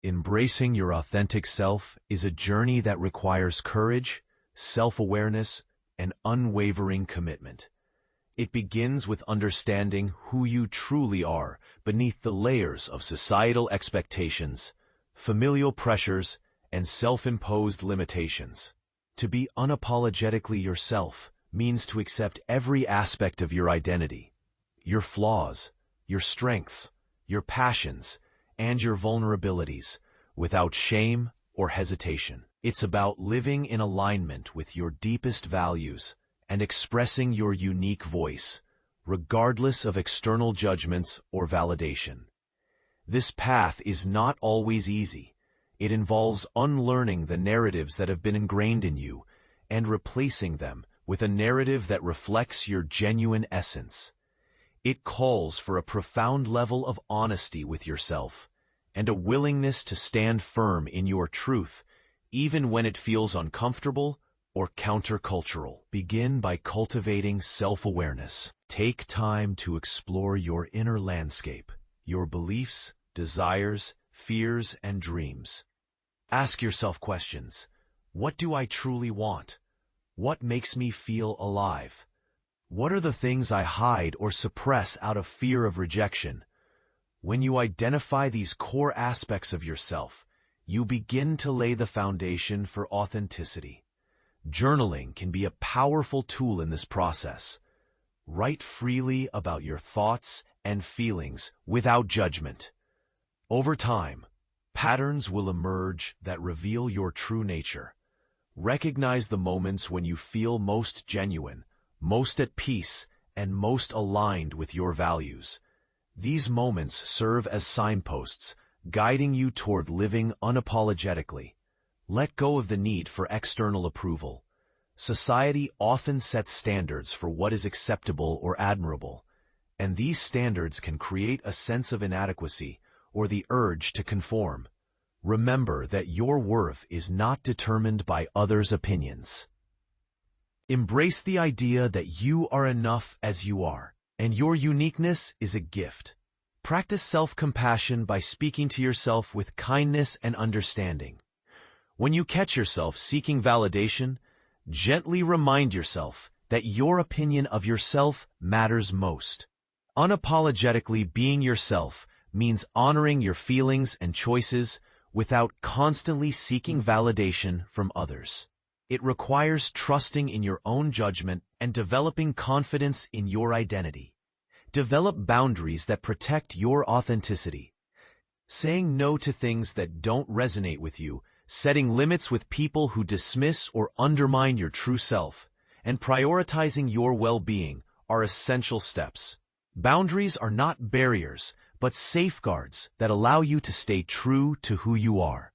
Embracing your authentic self is a journey that requires courage, self-awareness, and unwavering commitment. It begins with understanding who you truly are beneath the layers of societal expectations, familial pressures, and self-imposed limitations. To be unapologetically yourself means to accept every aspect of your identity, your flaws, your strengths, your passions, and your vulnerabilities, without shame or hesitation. It's about living in alignment with your deepest values and expressing your unique voice, regardless of external judgments or validation. This path is not always easy. It involves unlearning the narratives that have been ingrained in you and replacing them with a narrative that reflects your genuine essence. It calls for a profound level of honesty with yourself and a willingness to stand firm in your truth, even when it feels uncomfortable or countercultural. Begin by cultivating self-awareness. Take time to explore your inner landscape, your beliefs, desires, fears, and dreams. Ask yourself questions. What do I truly want? What makes me feel alive? What are the things I hide or suppress out of fear of rejection? When you identify these core aspects of yourself, you begin to lay the foundation for authenticity. Journaling can be a powerful tool in this process. Write freely about your thoughts and feelings without judgment. Over time, patterns will emerge that reveal your true nature. Recognize the moments when you feel most genuine, most at peace, and most aligned with your values. These moments serve as signposts, guiding you toward living unapologetically. Let go of the need for external approval. Society often sets standards for what is acceptable or admirable, and these standards can create a sense of inadequacy or the urge to conform. Remember that your worth is not determined by others' opinions. Embrace the idea that you are enough as you are, and your uniqueness is a gift. Practice self-compassion by speaking to yourself with kindness and understanding. When you catch yourself seeking validation, gently remind yourself that your opinion of yourself matters most. Unapologetically being yourself means honoring your feelings and choices without constantly seeking validation from others. It requires trusting in your own judgment and developing confidence in your identity. Develop boundaries that protect your authenticity. Saying no to things that don't resonate with you, setting limits with people who dismiss or undermine your true self, and prioritizing your well-being are essential steps. Boundaries are not barriers, but safeguards that allow you to stay true to who you are.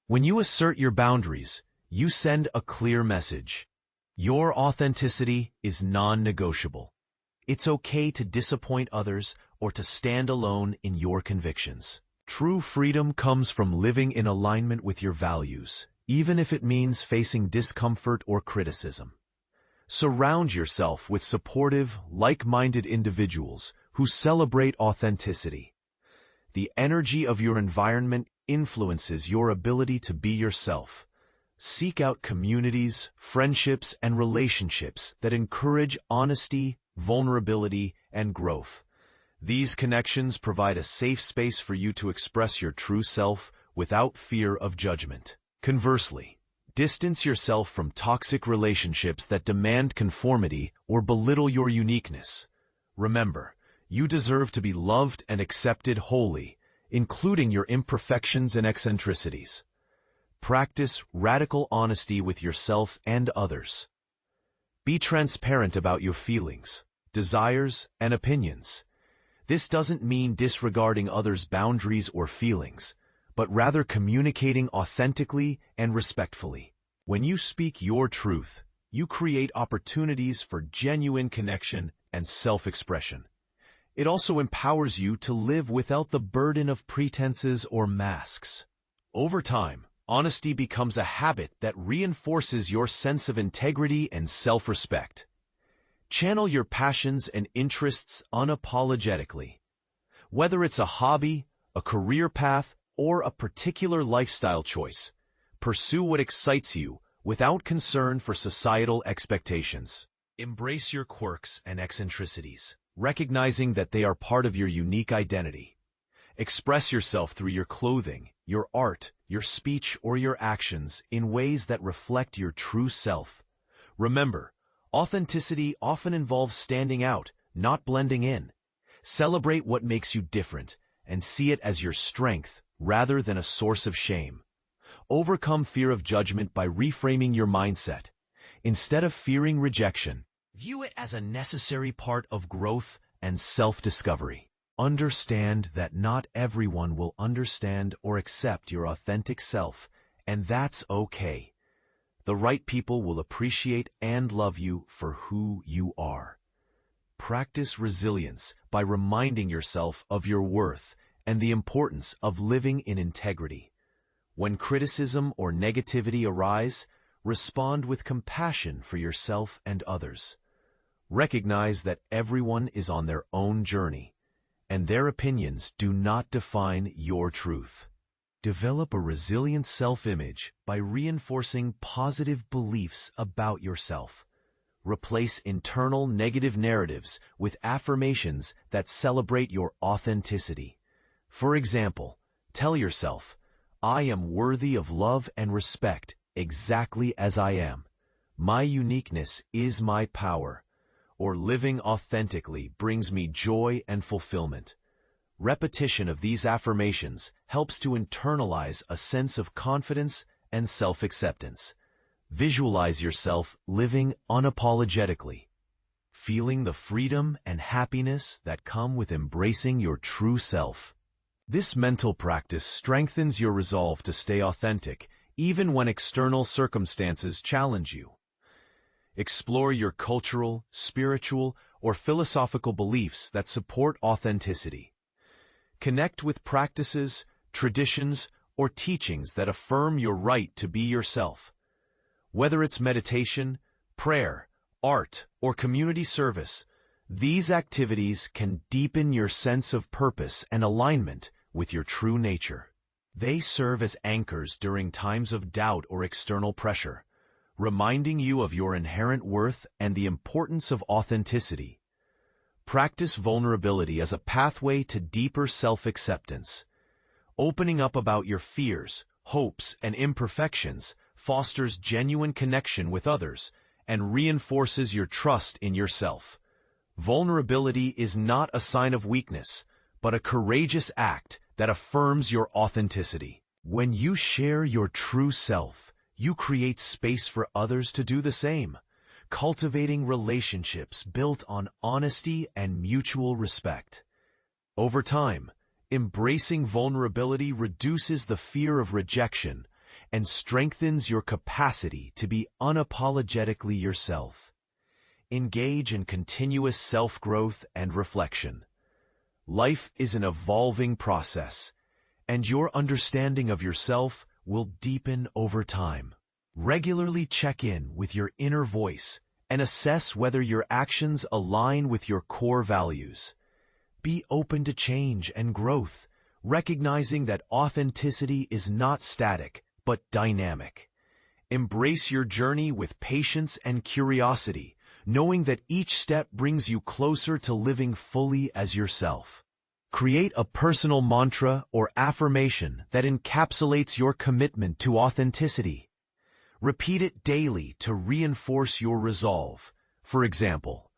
When you assert your boundaries, you send a clear message. Your authenticity is non-negotiable. It's okay to disappoint others or to stand alone in your convictions. True freedom comes from living in alignment with your values, even if it means facing discomfort or criticism. Surround yourself with supportive, like-minded individuals who celebrate authenticity. The energy of your environment influences your ability to be yourself. Seek out communities, friendships, and relationships that encourage honesty, vulnerability, and growth. These connections provide a safe space for you to express your true self without fear of judgment. Conversely, distance yourself from toxic relationships that demand conformity or belittle your uniqueness. Remember, you deserve to be loved and accepted wholly, including your imperfections and eccentricities. Practice radical honesty with yourself and others. Be transparent about your feelings, desires, and opinions. This doesn't mean disregarding others' boundaries or feelings, but rather communicating authentically and respectfully. When you speak your truth, you create opportunities for genuine connection and self-expression. It also empowers you to live without the burden of pretenses or masks. Over time, honesty becomes a habit that reinforces your sense of integrity and self-respect. Channel your passions and interests unapologetically. Whether it's a hobby, a career path, or a particular lifestyle choice. Pursue what excites you without concern for societal expectations. Embrace your quirks and eccentricities, recognizing that they are part of your unique identity. Express yourself through your clothing, your art, your speech, or your actions in ways that reflect your true self. Remember, authenticity often involves standing out, not blending in. Celebrate what makes you different and see it as your strength rather than a source of shame. Overcome fear of judgment by reframing your mindset. Instead of fearing rejection, view it as a necessary part of growth and self-discovery. Understand that not everyone will understand or accept your authentic self, and that's okay. The right people will appreciate and love you for who you are. Practice resilience by reminding yourself of your worth and the importance of living in integrity. When criticism or negativity arise, respond with compassion for yourself and others. Recognize that everyone is on their own journey, and their opinions do not define your truth. Develop a resilient self-image by reinforcing positive beliefs about yourself. Replace internal negative narratives with affirmations that celebrate your authenticity. For example, tell yourself, "I am worthy of love and respect exactly as I am. My uniqueness is my power," or "living authentically brings me joy and fulfillment." Repetition of these affirmations helps to internalize a sense of confidence and self-acceptance. Visualize yourself living unapologetically, feeling the freedom and happiness that come with embracing your true self. This mental practice strengthens your resolve to stay authentic, even when external circumstances challenge you. Explore your cultural, spiritual, or philosophical beliefs that support authenticity. Connect with practices, traditions, or teachings that affirm your right to be yourself. Whether it's meditation, prayer, art, or community service, these activities can deepen your sense of purpose and alignment with your true nature. They serve as anchors during times of doubt or external pressure, reminding you of your inherent worth and the importance of authenticity. Practice vulnerability as a pathway to deeper self-acceptance. Opening up about your fears, hopes, and imperfections fosters genuine connection with others and reinforces your trust in yourself. Vulnerability is not a sign of weakness, but a courageous act that affirms your authenticity. When you share your true self, you create space for others to do the same, cultivating relationships built on honesty and mutual respect. Over time, embracing vulnerability reduces the fear of rejection and strengthens your capacity to be unapologetically yourself. Engage in continuous self-growth and reflection. Life is an evolving process, and your understanding of yourself will deepen over time. Regularly check in with your inner voice and assess whether your actions align with your core values. Be open to change and growth, recognizing that authenticity is not static, but dynamic. Embrace your journey with patience and curiosity, knowing that each step brings you closer to living fully as yourself. Create a personal mantra or affirmation that encapsulates your commitment to authenticity. Repeat it daily to reinforce your resolve. For example,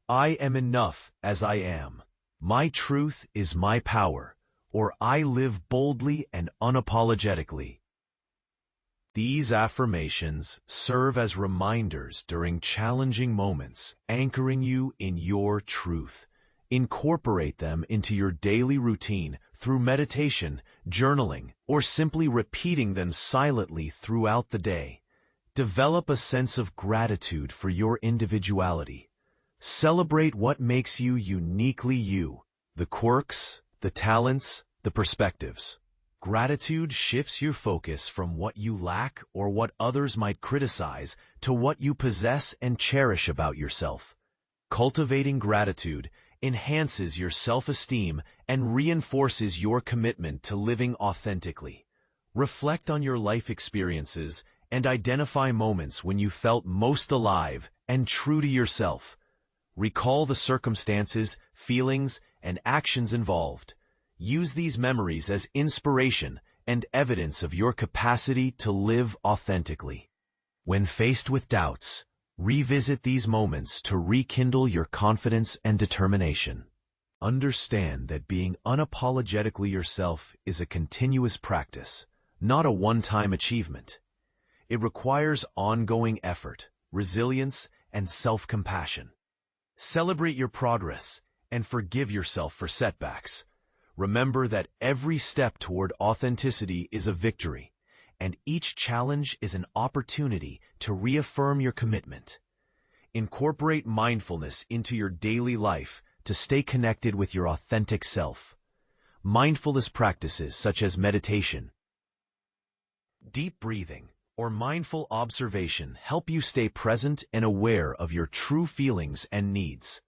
"I am enough as I am. My truth is my power," or "I live boldly and unapologetically." These affirmations serve as reminders during challenging moments, anchoring you in your truth. Incorporate them into your daily routine through meditation, journaling, or simply repeating them silently throughout the day. Develop a sense of gratitude for your individuality. Celebrate what makes you uniquely you, the quirks, the talents, the perspectives. Gratitude shifts your focus from what you lack or what others might criticize to what you possess and cherish about yourself. Cultivating gratitude enhances your self-esteem and reinforces your commitment to living authentically. Reflect on your life experiences and identify moments when you felt most alive and true to yourself. Recall the circumstances, feelings, and actions involved. Use these memories as inspiration and evidence of your capacity to live authentically. When faced with doubts, revisit these moments to rekindle your confidence and determination. Understand that being unapologetically yourself is a continuous practice, not a one-time achievement. It requires ongoing effort, resilience, and self-compassion. Celebrate your progress and forgive yourself for setbacks. Remember that every step toward authenticity is a victory, and each challenge is an opportunity to reaffirm your commitment. Incorporate mindfulness into your daily life to stay connected with your authentic self. Mindfulness practices such as meditation, deep breathing, or mindful observation help you stay present and aware of your true feelings and needs.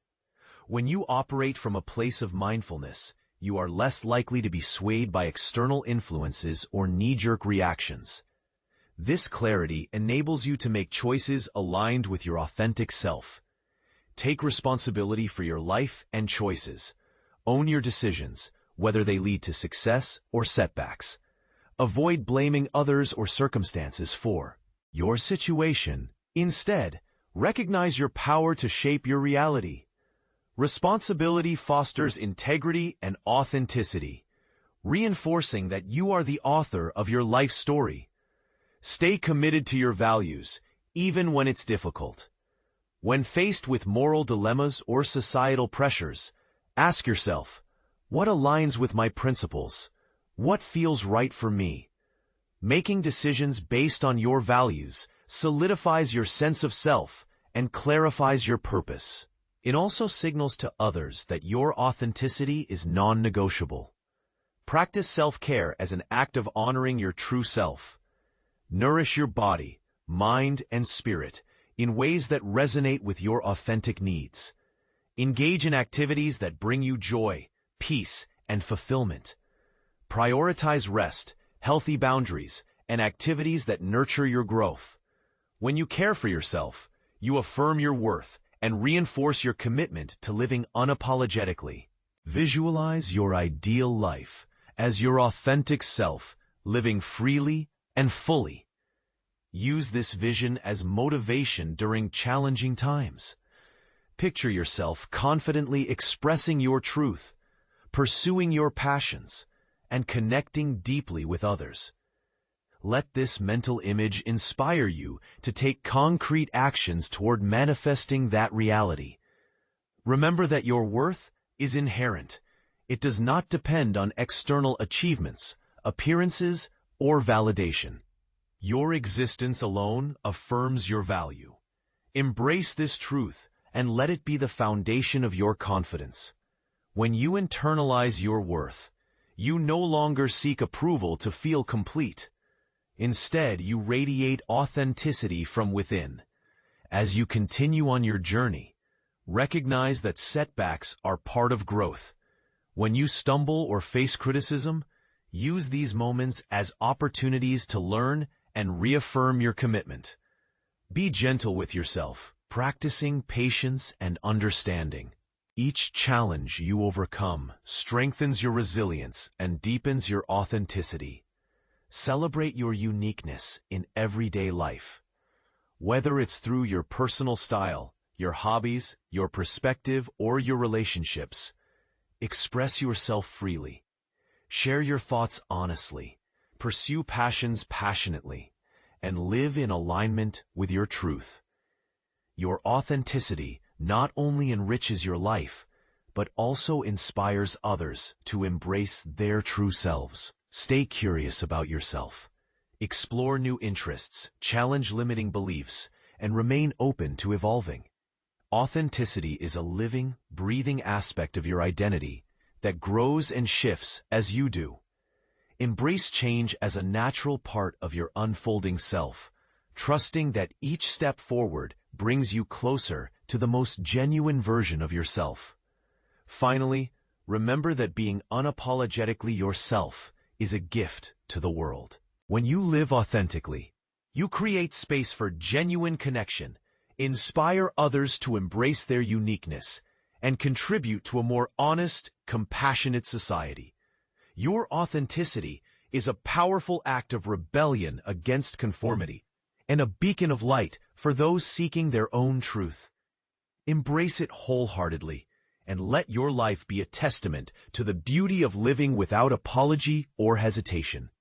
When you operate from a place of mindfulness, you are less likely to be swayed by external influences or knee-jerk reactions. This clarity enables you to make choices aligned with your authentic self. Take responsibility for your life and choices. Own your decisions, whether they lead to success or setbacks. Avoid blaming others or circumstances for your situation. Instead, recognize your power to shape your reality. Responsibility fosters integrity and authenticity, reinforcing that you are the author of your life story. Stay committed to your values, even when it's difficult. When faced with moral dilemmas or societal pressures, ask yourself, what aligns with my principles? What feels right for me? Making decisions based on your values solidifies your sense of self and clarifies your purpose. It also signals to others that your authenticity is non-negotiable. Practice self-care as an act of honoring your true self. Nourish your body, mind, and spirit in ways that resonate with your authentic needs. Engage in activities that bring you joy, peace, and fulfillment. Prioritize rest, healthy boundaries, and activities that nurture your growth. When you care for yourself, you affirm your worth and reinforce your commitment to living unapologetically. Visualize your ideal life as your authentic self, living freely and fully. Use this vision as motivation during challenging times. Picture yourself confidently expressing your truth, pursuing your passions, and connecting deeply with others. Let this mental image inspire you to take concrete actions toward manifesting that reality. Remember that your worth is inherent. It does not depend on external achievements, appearances, or validation. Your existence alone affirms your value. Embrace this truth and let it be the foundation of your confidence. When you internalize your worth, you no longer seek approval to feel complete. Instead, you radiate authenticity from within. As you continue on your journey, recognize that setbacks are part of growth. When you stumble or face criticism, use these moments as opportunities to learn and reaffirm your commitment. Be gentle with yourself, practicing patience and understanding. Each challenge you overcome strengthens your resilience and deepens your authenticity. Celebrate your uniqueness in everyday life. Whether it's through your personal style, your hobbies, your perspective, or your relationships, express yourself freely. Share your thoughts honestly, pursue passions passionately, and live in alignment with your truth. Your authenticity not only enriches your life, but also inspires others to embrace their true selves. Stay curious about yourself. Explore new interests, challenge limiting beliefs, and remain open to evolving. Authenticity is a living, breathing aspect of your identity that grows and shifts as you do. Embrace change as a natural part of your unfolding self, trusting that each step forward brings you closer to the most genuine version of yourself. Finally, remember that being unapologetically yourself is a gift to the world. When you live authentically, you create space for genuine connection, inspire others to embrace their uniqueness, and contribute to a more honest, compassionate society. Your authenticity is a powerful act of rebellion against conformity and a beacon of light for those seeking their own truth. Embrace it wholeheartedly and let your life be a testament to the beauty of living without apology or hesitation.